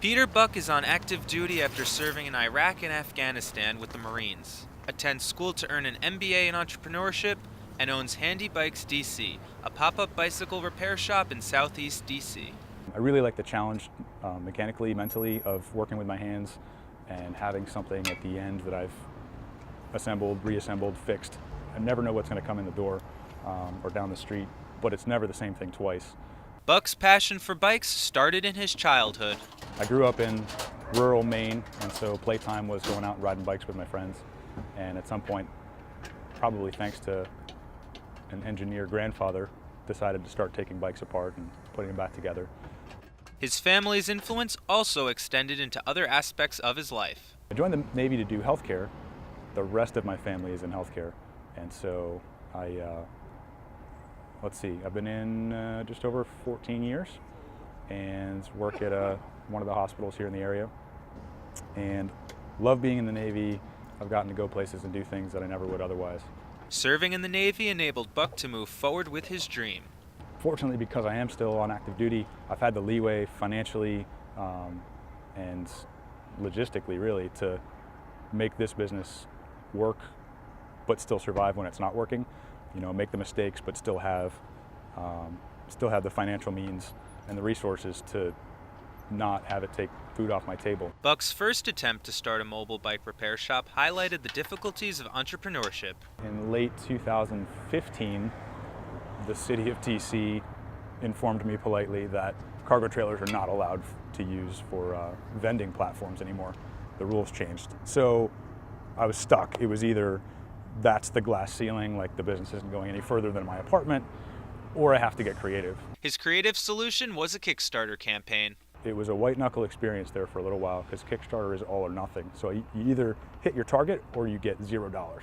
Peter Buck is on active duty after serving in Iraq and Afghanistan with the Marines, attends school to earn an MBA in entrepreneurship, and owns Handy Bikes DC, a pop-up bicycle repair shop in Southeast DC. I really like the challenge mechanically, mentally, of working with my hands and having something at the end that I've assembled, reassembled, fixed. I never know what's going to come in the door or down the street, but it's never the same thing twice. Buck's passion for bikes started in his childhood. I grew up in rural Maine, and so playtime was going out and riding bikes with my friends. And at some point, probably thanks to an engineer grandfather, decided to start taking bikes apart and putting them back together. His family's influence also extended into other aspects of his life. I joined the Navy to do healthcare. The rest of my family is in healthcare, and so I've been in just over 14 years and work at one of the hospitals here in the area, and love being in the Navy. I've gotten to go places and do things that I never would otherwise. Serving in the Navy enabled Buck to move forward with his dream. Fortunately, because I am still on active duty, I've had the leeway financially and logistically, really, to make this business work but still survive when it's not working. You know, make the mistakes but still have the financial means and the resources to not have it take food off my table. Buck's first attempt to start a mobile bike repair shop highlighted the difficulties of entrepreneurship. In late 2015, the city of DC informed me politely that cargo trailers are not allowed to use for vending platforms anymore. The rules changed. So I was stuck. It was either that's the glass ceiling, like the business isn't going any further than my apartment, or I have to get creative. His creative solution was a Kickstarter campaign. It was a white knuckle experience there for a little while because Kickstarter is all or nothing. So you either hit your target or you get $0.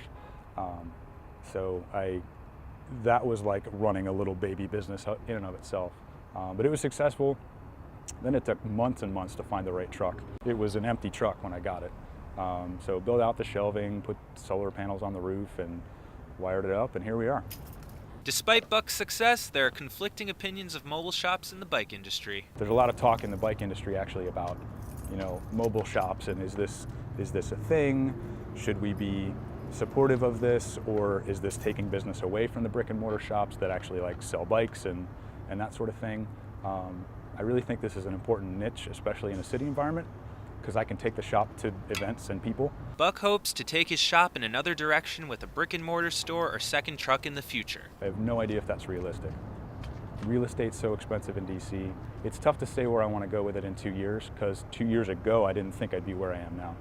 That was like running a little baby business in and of itself. But it was successful. Then it took months and months to find the right truck. It was an empty truck when I got it. So built out the shelving, put solar panels on the roof, and wired it up, and here we are. Despite Buck's success, there are conflicting opinions of mobile shops in the bike industry. There's a lot of talk in the bike industry actually about, mobile shops, and is this a thing? Should we be supportive of this, or is this taking business away from the brick and mortar shops that actually sell bikes and that sort of thing? I really think this is an important niche, especially in a city environment, because I can take the shop to events and people. Buck hopes to take his shop in another direction with a brick and mortar store or second truck in the future. I have no idea if that's realistic. Real estate's so expensive in DC. It's tough to say where I want to go with it in 2 years, because 2 years ago I didn't think I'd be where I am now.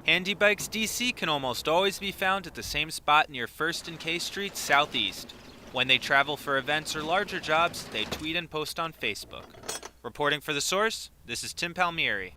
Handy Bikes DC can almost always be found at the same spot near 1st and K Street Southeast. When they travel for events or larger jobs, they tweet and post on Facebook. Reporting for The Source, this is Tim Palmeri.